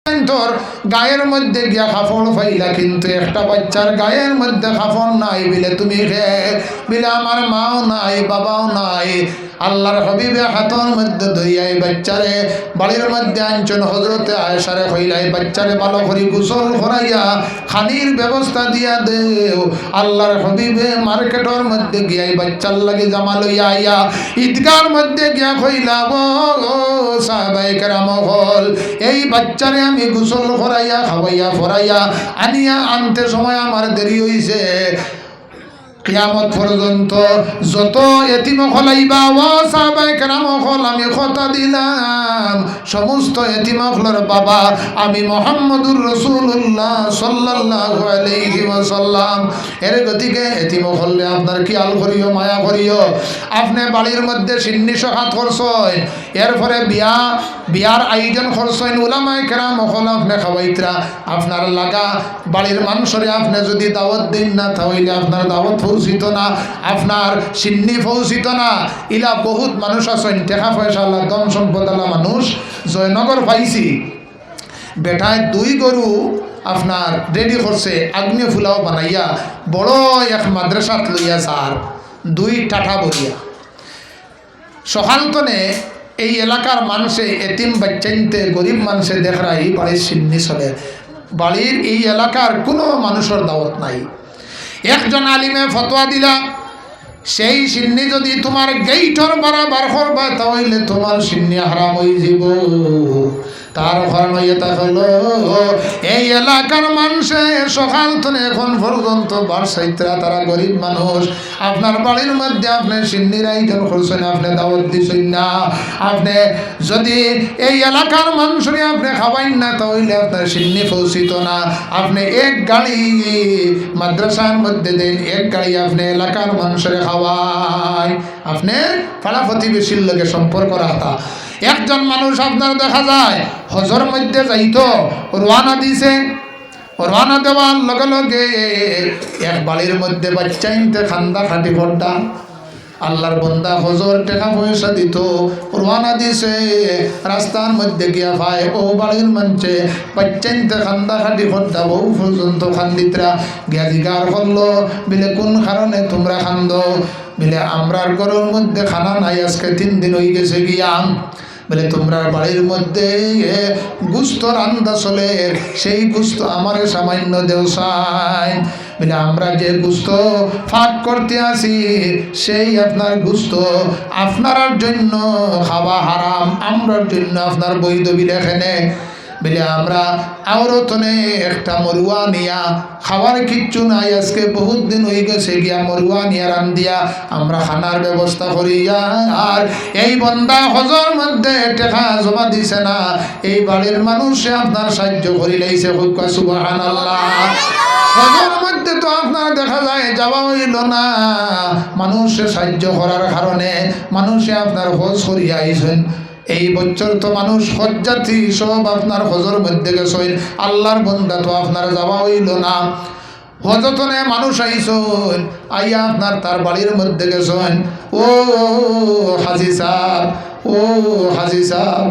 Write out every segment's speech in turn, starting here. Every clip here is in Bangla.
তোর গায়ের মধ্যে গিয়া কাপড় পাইলা, কিন্তু একটা বাচ্চার গায়ের মধ্যে কাপড় নাই বিলে তুমি বিলে আমার মাও নাই বাবাও নাই। আল্লাহর হাবিবে হাতের মধ্যে ধইয়াই বাচ্চারে বাড়ির মধ্যে আনছেন। হজরতে আয়েশারে কইলাই বাচ্চারে ভালো করে গোসল করাইয়া খানির ব্যবস্থা দিয়া দেও। আল্লাহর হাবিবে মার্কেটের মধ্যে গিয়াই বাচ্চার লাগি জামা লইয়া আইয়া ঈদগার মধ্যে গিয়া কইলা ও সাহাবায়ে কেরাম হল, এই বাচ্চারে আমি গোসল করাইয়া খাওয়াইয়া ফরাইয়া আনিয়া আনতে সময় আমার দেরি হইছে। কিয়ামত পর্যন্ত যত এতিম হলাইবা ও সাহাবায়ে কেরাম হল, আমি কথা দিলাম সমস্ত এতিম হলর বাবা আমি মুহাম্মদুর রাসূলুল্লাহ সাল্লাল্লাহু আলাইহি ওয়াসাল্লাম। এর গতিকে এতিম হললে আপনার কি আল করিও মায়া করিও। আপনি বাড়ির মধ্যে সিন্নি সখাত করছেন, এরপরে বিয়ার আয়োজন করছেন, উলামায়ে কেরাম হল আপনি খাওয়াইতরা আপনার লাগা বাড়ির মানুষরে আপনি যদি দাওয়াত দিন না তাহলে আপনার দাওয়াত পৌঁছিত না, আপনার সিন্নি পৌঁছিত না। ইলা বহুত মানুষ আছেন টাকা পয়সা আল্লাহ দম সম্পদ আল্লাহ মানুষ। জয়নগর পাইছি বেটায় 2 গরু আপনার রেডি করছে, আগ্নেয় ফুলাও বানাইয়া বড় এক মাদ্রাসাত লইয়া সার 2 টাটা বলিয়া সকালতনে এই এলাকার মানুষে এতিম বাচ্চাইতে গরিব মানুষে দেখরাই বাড়ির সিন্নি চলে। বাড়ির এই এলাকার কোনো মানুষের দাওয়াত নাই। একজন আলিমে ফতোয়া দিলা সেই সিন্নি যদি তোমার গেইটর বরাবর করবা তাহলে তোমার সিন্নি হারাম হয়ে যাব। তার কারণ এটা হলো এই এলাকার মানুষে সকাল থেকে এখন পর্যন্ত বারসাইতরা তারা গরিব মানুষ। আপনার বাড়ির মধ্যে আপনি সিন্নির আয়োজন করছেন, আপনি দাওয়াত দিচ্ছেন না, আপনি যদি এই এলাকার মানুষরে আপনি খাওয়াইন না তাহলে আপনার সিন্নি পৌঁছিত না। আপনি এক গাড়ি মাদ্রাসার মধ্যে দেন, এক গাড়ি আপনি এলাকার মানুষরে খাওয়াই, আপনি পাড়া প্রতিবেশীর লগে সম্পর্ক রাখতা। একজন মানুষ আপনার দেখা যায় হজর মধ্যে যাইতো, রওনা দিছে, রওনা দেওয়ার লগে লগে এক বাড়ির মধ্যে বাচ্চা ইনতে খান্দা খাটি পড়তা। আল্লাহর বন্দা হজর টাকা পয়সা দিত, রওনা দিছে, রাস্তার মধ্যে গিয়া ভাই ও বাড়ির মঞ্চে বাচ্চা ইনতে খান্দা খাটি পড়তা, বহু পর্যন্ত খান্দিতরা গিয়া জিগার করলো বিলে কোন কারণে তোমরা খান্দ? বিলে আমরার ঘরের মধ্যে খানা নাই, আজকে 3 দিন হয়ে গেছে গিয়া। বলে তোমরা বাড়ির মধ্যে গুস্ত রান্দা চলে, সেই গুস্ত আমার সামান্য দেওসাই। বলে আমরা যে গুস্ত ফাঁক করতে আসি সেই আপনার গুস্ত আপনার জন্য খাওয়া হারাম, আমরার জন্য আপনার বৈধ বিলেখানে। বলে আমরা আওরতনে একটা মরুয়া নিয়া খাবার কিচ্ছু নাই, আজকে বহুত দিন হয়ে গেছে গিয়া মরুয়া নিয়া রান দিয়া আমরা খানার ব্যবস্থা করিয়া। আর এই বন্দা হজর মধ্যে টাকা জমা দিছে না, এই বাড়ির মানুষে আপনার সাহায্য করি লাইছে, সুবহানাল্লাহ। হজর মধ্যে তো আপনার দেখা যায় যাওয়া হইল না, মানুষে সাহায্য করার কারণে মানুষে আপনার হজ করিয়া আইছেন। এই বছর তো মানুষ হজযাত্রী সব আপনার হজর মধ্যে গেছেন, আল্লাহর বন্দা তো আপনার যাওয়া হইল না। হজতনে মানুষ আইসন, আইয়া আপনার তার বাড়ির মধ্যে গেছেন, ও হাজি সাহ, ও হাজি সাহ।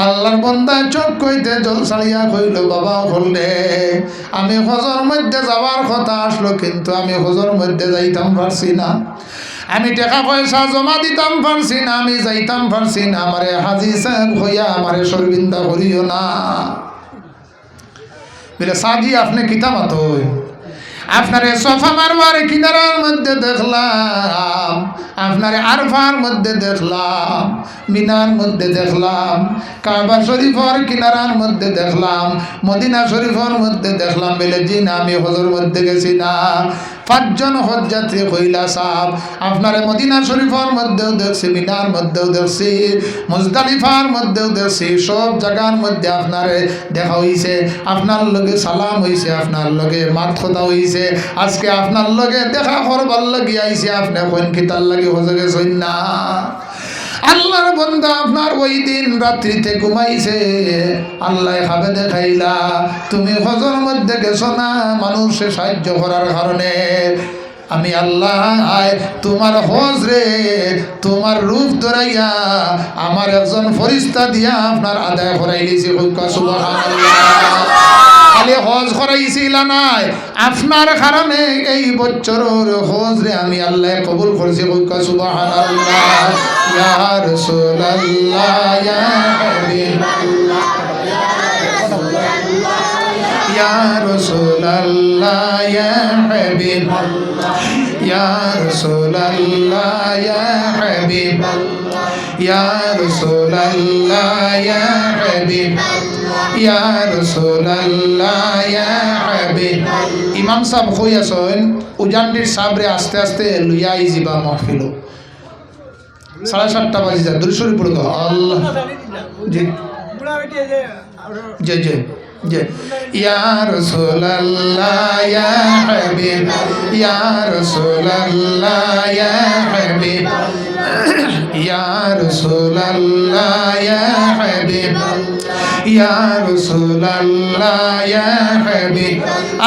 আল্লাহর বন্দা চোখ কইতে জল ছাড়িয়া কইল, বাবা হলে আমি হজর মধ্যে যাওয়ার কথা আসলো, কিন্তু আমি হজর মধ্যে যাইতাম পারছি না, আমি টাকা পয়সা জমা দিতাম পারছি না, আমি যাইতাম পারছি না, আমারে হাজি সাহেব হইয়া আমারে শর্মিন্দা করিও না। বলে সাজি আপনি কিতা মতো আপনারে সোফা মারওয়ার কিনারার মধ্যে দেখলাম, আপনারে আরফার মধ্যে দেখলাম, মিনার মধ্যে দেখলাম, কাবা শরীফের কিনারার মধ্যে দেখলাম, মদিনা শরীফের মধ্যে দেখলাম। বলে জি না, আমি হজর মধ্যে গেছি না। 5 জন হজযাত্রী কইলা সাহেব আপনারে মদিনা শরীফের মধ্যেও দেখছি, মিনার মধ্যেও দেখছি, মুজদালিফার মধ্যেও দেখছি, সব জায়গার মধ্যে আপনারে দেখা হইছে, আপনার লগে সালাম হইছে, আপনার লগে মাত কথা হইছে, আজকে আপনার লগে দেখা করবার লাগি আইছে, আপনি কোন কিতার লাগে হজে গেছেন না। আল্লাহর বন্দা আপনার ওই দিন রাত্রিতে ঘুমাইছে, আল্লাহ খাবে দেখাইলা তুমি হজর মধ্যে গেছো না, মানুষের সাহায্য করার কারণে। আমি আল্লাহ তোমার হজ রে তোমার রূপ ধরাইয়া আমার একজন ফরিস্তা দিয়া আপনার আদায় করাইলিছি। সুবহানাল্লাহ। খালি হজ করাইছিল নাই, আপনার কারণে এই বছরের হজ রে আমি আল্লাহ কবুল করছি। সুবহানাল্লাহ। ইয়া রাসূলুল্লাহ ইয়া হাবিবাল্লাহ ইয়া রাসূলুল্লাহ ইয়া হাবিবাল্লাহ ইয়া রাসূলুল্লাহ ইয়া হাবিবাল্লাহ ইয়া রাসূলুল্লাহ ইয়া হাবিবাল্লাহ ইয়া রাসূলুল্লাহ ইয়া হাবিবাল্লাহ। ইমাম সাহেব কইয়াছেন উজানডির সাবরে আস্তে আস্তে লইয়া আইজিবা মাহফিল 7:30 বাজে যা দুরুদ পড়ো। আল্লাহ জি জি জি জি। ইয়া রাসূলুল্লাহ ইয়া হাবিব ইয়া রাসূলুল্লাহ ইয়া হাবিব ইয়া রাসূলুল্লাহ ইয়া হাবিব ইয়া রাসূলুল্লাহ ইয়া হাবিব।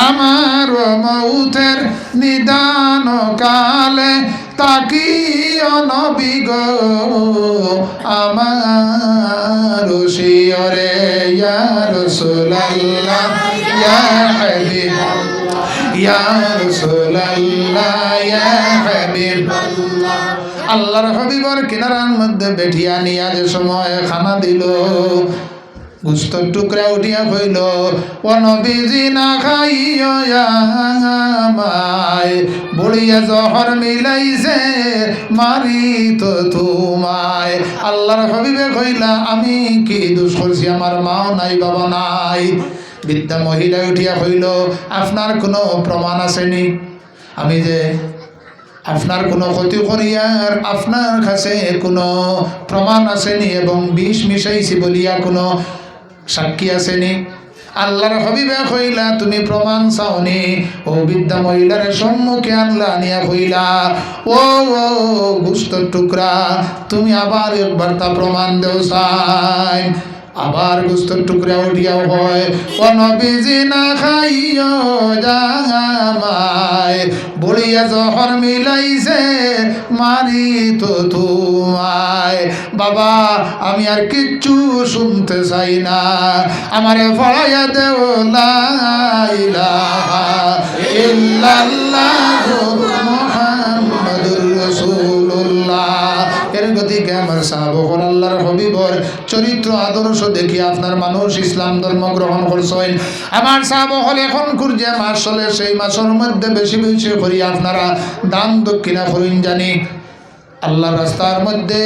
আমার মৌতের নিদান কালে তাকিও নবী গো আমার শিয়রে। ইয়া রাসূলুল্লাহ ইয়া হাবিব ইয়া রাসূলুল্লাহ ইয়া হাবিব। আল্লাহর হাবিবের কিনারার মধ্যে বেঠিয়া নিয়া যে সময় খানা দিল, গুস্তর টুকরা উঠিয়া কইল ও নবীজি না খাইও আমায়, বুড়িয়া জহর মিলাইছে মারি তো তোমায়। আল্লাহর হাবিবে কইলা আমি কি দোষ করছি, আমার মাও নাই বাবা নাই। বৃদ্ধা মহিলা উঠিয়া কইল আপনার কোনো প্রমাণ আসেনি, আমি যে আপনার কোনো ক্ষতি করিয়ার আপনার কাছে কোনো প্রমাণ আসেনি এবং বিষ মিশাইছি বলিয়া কোনো সাক্ষী আসেনি। আল্লাহর হাবিবে কইলা তুমি প্রমাণ চাওনি। ও বৃদ্ধা মহিলার সম্মুখে আনলা, আনিয়া কইলা ও গুস্তর টুকরা তুমি আবার একবার তা প্রমাণ দেও চাই। আবার গুস্তর টুকরা উঠিয়াও হয় ও নবীজি না খাইও জামায়, বলিয়া জহর মিলাইছে মারি তো তোমায়। বাবা আমি আর কিচ্ছু শুনতে চাই না, আমারে ফড়াইয়া দেও লা ইলাহা ইল্লাল্লাহু মুহাম্মাদুর রাসূলুল্লাহ। এর গতিকে আমার সাহাবগণ আল্লাহর হাবিবর চরিত্র আদর্শ দেখি আপনার মানুষ ইসলাম ধর্ম গ্রহণ করছেন। আমার সাহাবগণ এখন যে মাস চলে সেই মাসের মধ্যে বেশি বেশি করি আপনারা দান দক্ষিণা করেন জানি। আল্লাহ রাস্তার মধ্যে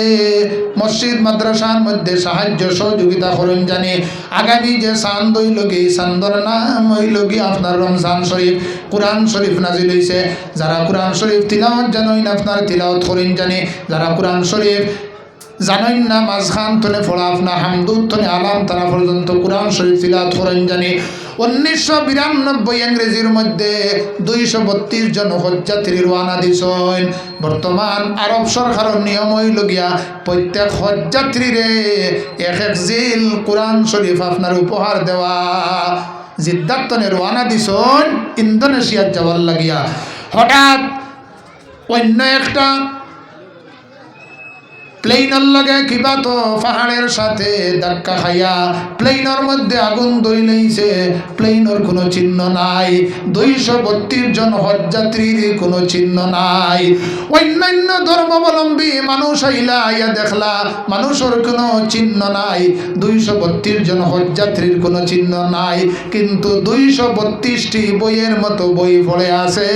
মসজিদ মাদ্রাসার মধ্যে সাহায্য সহযোগিতা করেন জানি। আগামী যে চাঁদ হইল কি, চাঁদর নাম হইল কি আপনার রমজান শরীফ, কোরআন শরীফ নাজিল হইছে। যারা কোরআন শরীফ তিলাওয়াত জানেন আপনার তিলাওয়াত করেন জানি। যারা কোরআন শরীফ জানেন না মাঝখান তনে ফোড়া আপনার হামদুদ তনে আলাম তারা পর্যন্ত কোরআন শরীফ তিলাওয়াত করেন জানি। 1992 ইংরেজির মধ্যে 232 জন হজযাত্রী রওনা দিছেন। বর্তমান আরব সরকারের নিয়ম হইল গিয়া প্রত্যেক হজযাত্রীরে এক জিল কোরআন শরীফ আপনার উপহার দেওয়া। জিদ্দাতনে রওনা দিছেন ইন্দোনেশিয়ার যাওয়ার লাগিয়া। হঠাৎ অন্য একটা প্লেনের লগে কিবা তো পাহাড়ের সাথে ধাক্কা খাইয়া প্লেনের মধ্যে আগুন ধরিলেইছে। প্লেনের কোনো চিহ্ন নাই, 232 জন হজযাত্রীর কোনো চিহ্ন নাই। অন্যান্য ধর্মাবলম্বী মানুষ আইলা আইয়া দেখলা মানুষের কোনো চিহ্ন নাই, 232 জন হজযাত্রীর কোনো চিহ্ন নাই। কিন্তু 232টি বইয়ের মতো বই পড়ে আছে।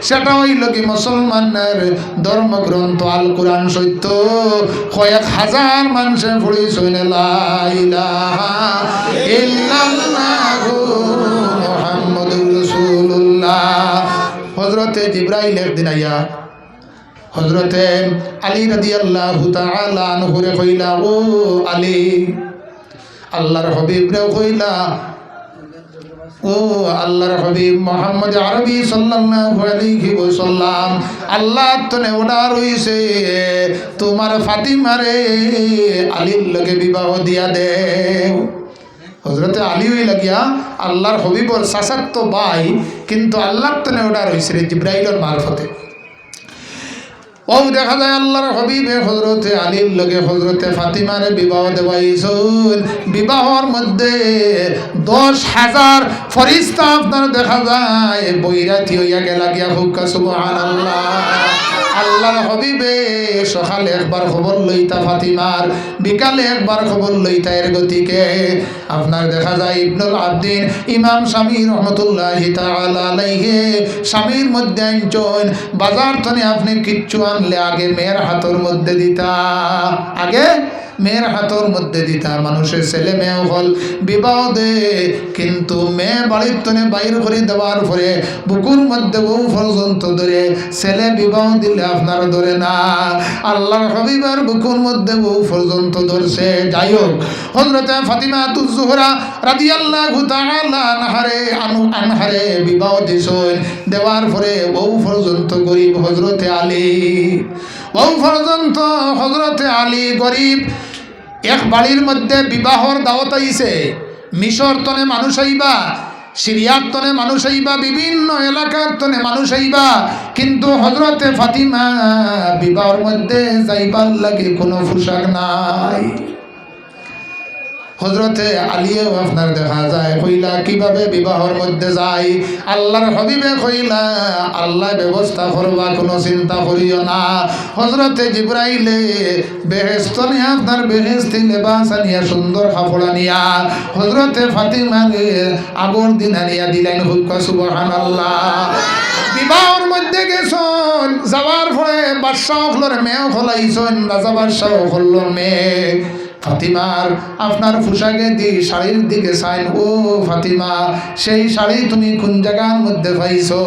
সেটা হইল কি মুসলমানের ধর্মগ্রন্থ আল কোরআন সত্য। কয়েক হাজার মানুষে পড়ি শুনে লা ইলাহা ইল্লাল্লাহু মুহাম্মাদুর রাসূলুল্লাহ। হযরতে জিবরাইল একদিন আইয়া হযরতে আলী রাদিয়াল্লাহু তাআলা আনহুরে কইলা ও আলী, আল্লাহর হাবিব রে কইলা ও আল্লাহর হাবিব মুহাম্মদ আরবি সাল্লাল্লাহু আলাইহি ওয়াসাল্লাম, আল্লাহ তনে অর্ডার হইছে তোমার ফাতিমারে আলীর লগে বিবাহ দিয়া দেও। হজরতে আলী হই লাগিয়া আল্লাহর হবিবর সাসাত্ত ভাই, কিন্তু আল্লাহর তনে ওটা রয়েছে জিব্রাইলের মারফতে। ও দেখা যায় আল্লাহর হবিবে হজরতে আলীর লগে হজরতে ফাতিমারে বিবাহ দেওয়াইছেন। বিবাহর মধ্যে 10,000 ফরিস্তা আপনার দেখা যায় বৈরাতি হইয়া গেলা গিয়া হুক্কা সুবহানাল্লাহ। আল্লাহর হবিবে সকালে একবার খবর লইতা ফাতিমার, বিকালে একবার খবর লইতা এর গতিকে আপনার দেখা যায় ইবনুল আবদিন ইমাম শামী রহমতুল্লাহি তাআলা আলাইহি স্বামীর মধ্যে আনছেন বাজার থেকে আপনি কিচ্ছু আনলে আগে মেয়ের হাতের মধ্যে দিতা, আগে মেয়ের হাতের মধ্যে দিতা। মানুষের ছেলে মেয়ে হল বিবাহ দে, কিন্তু মেয়ে বাড়ির তনে বাইর করে দেওয়ার পরে বুকুর মধ্যে বউ পর্যন্ত ধরে, ছেলে বিবাহ দিলে আপনার ধরে না। আল্লাহর হাবিবের বুকুর মধ্যে বউ পর্যন্ত ধরছে। যাই হোক, হযরতে ফাতিমাতুজ জোহরা রাদিয়াল্লাহু তাআলা আনহারে বিবাহ দিছেন। দেওয়ার পরে বউ পর্যন্ত গরিব হযরতে আলী, বউ পর্যন্ত হযরতে আলী গরিব। এক বাড়ির মধ্যে বিবাহর দাওয়াত আইছে। মিশর তনে মানুষ আইবা, সিরিয়ার তনে মানুষ আইবা, বিভিন্ন এলাকার তনে মানুষ আইবা, কিন্তু হযরতে ফাতিমা বিবাহর মধ্যে যাইবার লাগে কোনো পোশাক নাই। হযরতে আলীও আপনার দেখা যায় কইলা কিভাবে বিবাহর মধ্যে যায়। আল্লাহর হাবিবে কইলা আল্লাহ ব্যবস্থা করবা, কোনো চিন্তা করিও না। হযরতে জিবরাইলে বেহেশত নিয়া আপনার বেহেশতি লেবাস আনিয়া সুন্দর কাপড় আনিয়া হযরতে ফাতিমাকে আগর দিন আনিয়া দিলেন। হুক্কা সুবহানাল্লাহ। বিবাহর মধ্যে গেছন, যাওয়ার পরে বাদশাহ হলর মেয়েও হলাইছন, রাজা বাদশাহ হল মেয়ে। ফাতিমার আপনার পোশাকে দি শাড়ির দিকে চাইন, ও ফাতিমা সেই শাড়ি তুমি কোন জায়গার মধ্যে পাইছো?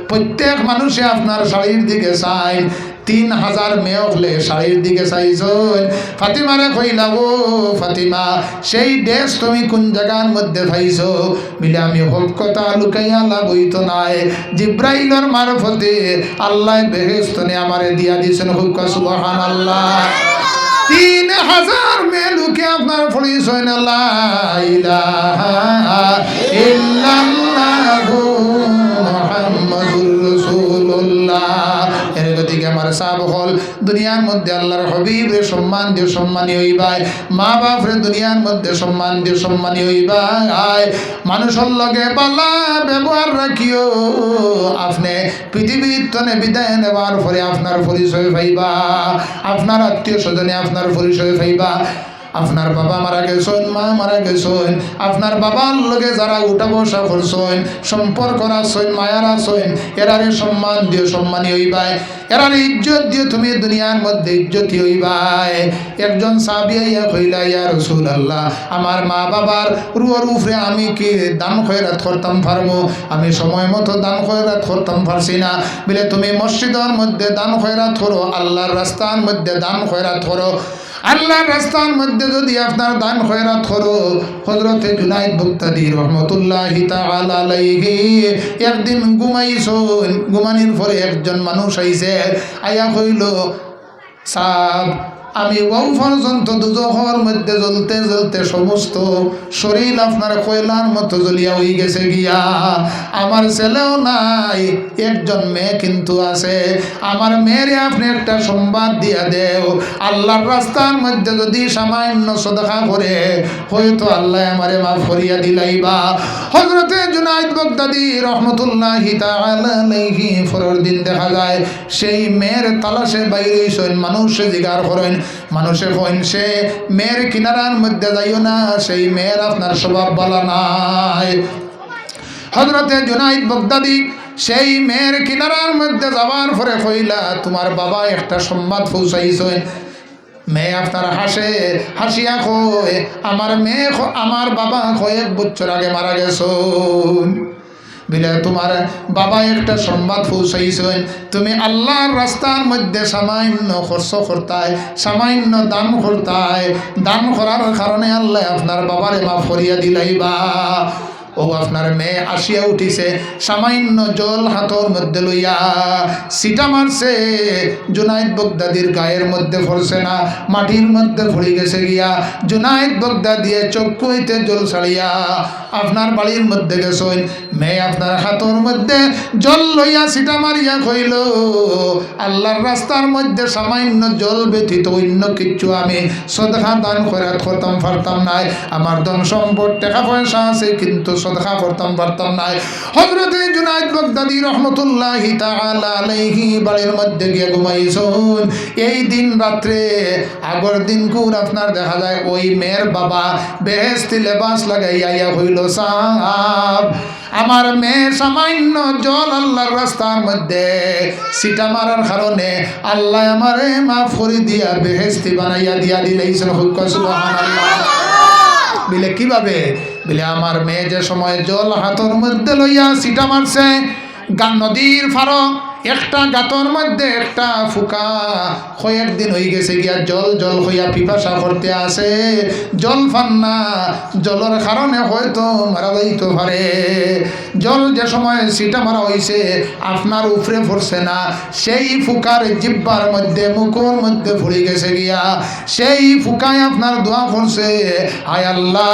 প্রত্যেক মানুষে আপনার শাড়ির দিকে চাইন। 3,000 মেয়ে হলে শাড়ির দিকে চাইছেন। ফাতিমারে কইলা, ও ফাতিমা সেই ড্রেস তুমি কোন জায়গার মধ্যে পাইছো? বলে আমি হক কথা লুকাইয়া লাভ হইতো নাই, জিব্রাইলের মারফতে আল্লাহ বেহেশতনে আমারে দিয়া দিয়েছেন। হুক্কা সুবহানাল্লাহ। 3,000 মেয়ে লুকে আপনার পরিচয় না, লা ইলাহা ইল্লাল্লাহু মুহাম্মাদুর রাসূলুল্লাহ। এর গতিকে আমার সাব হল দুনিয়ার মধ্যে আল্লাহর হাবিবের সম্মান দিয়ে সম্মানী হইবাই, মা বাপরে দুনিয়ার মধ্যে সম্মান দিয়ে সম্মানী হইবাই। মানুষের লগে পাল্লা ব্যবহার রাখিও, আপনি পৃথিবীর তনে বিদায় নেবার পরে আপনার পরিচয় পাইবা, আপনার আত্মীয় স্বজনে আপনার পরিচয় পাইবা। আপনার বাবা মারা গেছেন, মা মারা গেছেন, আপনার বাবার লগে যারা উঠা বসা করছেন, সম্পর্ক রাখছেন, মায়া রাখছেন, এরারে সম্মান দিয়ে সম্মানী হইবাই, এরারে ইজ্জত দিয়ে তুমি দুনিয়ার মধ্যে ইজ্জতি হইবাই। একজন সাহাবী আইয়া কইলা, ইয়া রাসূলুল্লাহ আমার মা বাবার রুয়ার উপরে আমি কি দান খয়রাত করতাম পারবো? আমি সময় মতো দান খয়রাত করতাম পারছি না। বলে তুমি মসজিদের মধ্যে দান খয়রাত করো, আল্লাহর রাস্তার মধ্যে দান খয়রাত করো। আল্লাহর রাস্তার মধ্যে যদি আপনার দান খয়রাত করো, হযরতে জুনাইদ বগদাদী রহমতুল্লাহি তাআলা আলাইহি একদিন ঘুমাইছেন, ঘুমানির পরে একজন মানুষ আইছে, আয়া কইল, সাব আমি ও পর্যন্ত দুজখর মধ্যে জ্বলতে জ্বলতে সমস্ত শরীর আপনার কয়লার মতো জ্বলিয়া হয়ে গেছে গিয়া। আমার ছেলেও নাই, একজন মেয়ে কিন্তু আছে। আমার মেয়েরে আপনি একটা সংবাদ দিয়া দেও, আল্লাহর রাস্তার মধ্যে যদি সামান্য সদকা করে হয়তো আল্লাহ আমারে মাফ করিয়া দিলাইবা। হযরতে জুনাইদ বগদাদী রহমতুল্লাহি তাআলা আলাইহি পরের দিন দেখা যায় সেই মেয়ের তালাশে বাইরে হইছেন। মানুষে জিগার করেন, মানুষে কইন সে মেয়ের কিনারার মধ্যে যাইও না, সেই মেয়ের আপনার স্বভাব ভালো নাই। হযরতে জুনাইদ বগদাদী সেই মেয়ের কিনারার মধ্যে যাওয়ার পরে কইলা, তোমার বাবা একটা সংবাদ পৌঁছাইছেন। মেয়ে আপনার হাসে, হাসিয়া কয়, আমার মেয়ে আমার বাবা কয়েক বছর আগে মারা গেছেন। বিলে তোমার বাবা একটা সংবাদ পৌঁছাইছেন, তুমি আল্লাহর রাস্তার মধ্যে সামান্য খরচ করতায়, সামান্য দান করতায়, দান করার কারণে আল্লাহ আপনার বাবারে মাফ করিয়া দিলাইবা। ও আপনার মেয়ে আসিয়া উঠিছে, সামান্য জল হাতর মধ্যে লইয়া সিটা মারছে, জুনাইদ বাগদাদির গায়ের মধ্যে পড়ছে না, মাটির মধ্যে পড়ে গেছে গিয়া। জুনাইদ বাগদাদিয়ে চক্ষু হইতে জল ছাড়িয়া আপনার বাড়ির মধ্যে গেছেন, মেয়ে আপনার হাতর মধ্যে জল লইয়া সিটা মারিয়া কইল, আল্লাহর রাস্তার মধ্যে সামান্য জল ব্যতীত অন্য কিচ্ছু আমি সদকা দান খয়রাত করতাম পারতাম নাই। আমার ধন সম্পদ টাকা পয়সা আছে, কিন্তু সদকা করতাম পারতাম নাই। হযরতে জুনাইদ বাগদাদী রহমতুল্লাহি তাআলা আলাইহি বাড়ির মধ্যে গিয়ে ঘুমাইছেন। এই দিন রাত্রে আগর দিন কুর আপনার দেখা যায় ওই মেয়ের বাবা বেহেশতি লেবাস লাগাইয়া ইয়া হইল, সাহাব আমার মেয়ে সামান্য জল আল্লাহর রাস্তার মধ্যে সিটা মারার কারণে আল্লাহ আমারে মাফ করে দিয়া বেহেশতি বানাইয়া দিয়া দিলেইছেন। সুবহানাল্লাহ। বলে কিভাবে? বলে আমার মেয়ে যে সময় জল হাতর মধ্যে লইয়া সিটা মারছে, নদীর ফারো একটা গাতর মধ্যে একটা ফুকা কয়েকদিন হয়ে গেছে গিয়া জল জল হইয়া পিপাসা করতে আসে, জল পান না, জলের কারণে হয়তো মারা যাইতে পারে। জল যে সময় সিটা মারা হয়েছে আপনার উপরে পড়ছে না, সেই ফুকার জিব্বার মধ্যে মুখের মধ্যে পড়ে গেছে গিয়া, সেই ফুকায় আপনার দোয়া করছে, হায় আল্লাহ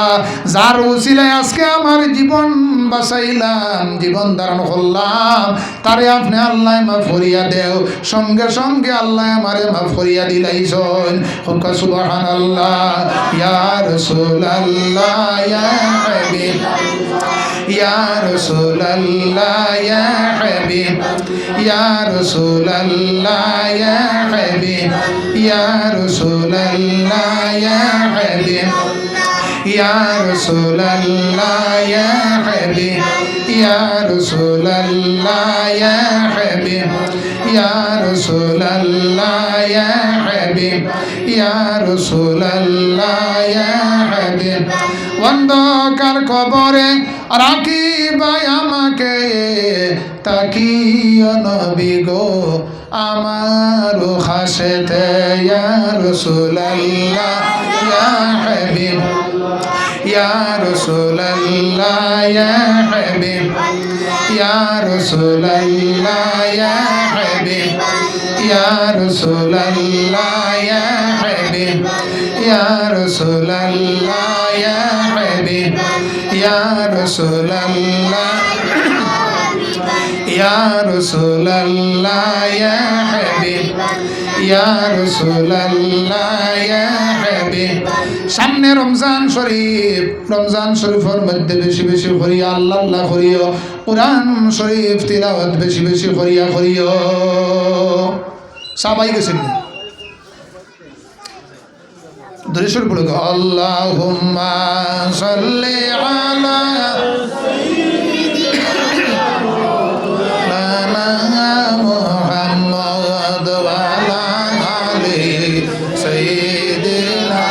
যার উসিলায় আজকে আমার জীবন বাঁচাইলাম, জীবন ধারণ করলাম, তারে আপনি আল্লাহ মাফ করিয়া দেও। সঙ্গে সঙ্গে আল্লাহ আমারে মাফ করিয়া দিলাইছেন। সুবহানাল্লাহ। ইয়া রাসূলুল্লাহ ইয়া হাবিব, ইয়া রাসূলুল্লাহ ইয়া হাবিব, ইয়া রাসূলুল্লাহ ইয়া হাবিব, ইয়া রাসূলুল্লাহ ইয়া হাবিব, ইয়া রাসূলুল্লাহ ইয়া হাবিব, ইয়া রাসূলুল্লাহ ইয়া হাবিব, ইয়া রাসূলুল্লাহ ইয়া হাবিব, ইয়া রাসূলুল্লাহ ইয়া হাবিব। অন্ধকার কবরে রাখিবাই আমাকে, তাকিও নবী গো আমার খাসেতে, ইয়া রাসূলুল্লাহ ইয়া হাবিব, ইয়া রাসূলুল্লাহ ইয়া হাবিব, ইয়া রাসূলুল্লাহ ইয়া হাবিব, ইয়া রাসূলুল্লাহ ইয়া হাবিব, ইয়া রাসূলুল্লাহ ইয়া হাবিব, ইয়া রাসূলুল্লাহ, ইয়া রাসূলুল্লাহ ইয়া হাবিব, ইয়া রাসূলুল্লাহ ইয়া হাবিব। সামনে রমজান শরীফ, রমজান শরীফের মধ্যে বেশি বেশি করিয়া আল্লাহ আল্লাহ করিও, কোরআন শরীফ তিলাওয়াত বেশি বেশি করিয়া করিও। সবাই গেছেন দৃশ্যের বলে আল্লাহুম্মা সাল্লি আলা মুহাম্মদ ওয়া আলা আলি সাইয়্যিদিনা।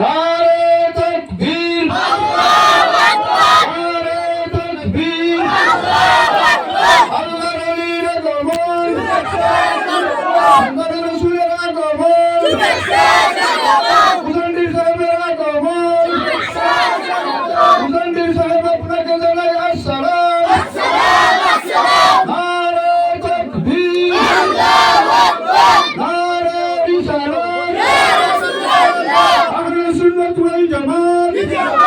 নারে তাকবীর, আল্লাহু আকবার, নারে তাকবীর, আল্লাহু আকবার। আল্লাহর ওলির আগমন, আল্লাহর রাসূলের আগমন, মুজাদ্দিদ সাহেবের আগমন, মুজাদ্দিদ সাহেব আপনাকে জানাই আসসালাম, আসসালাম, আসসালাম। নারে তাকবীর, আল্লাহু আকবার, নারে রিসালাত, ইয়া রাসূলুল্লাহ, আহলে সুন্নাত ওয়াল জামাত।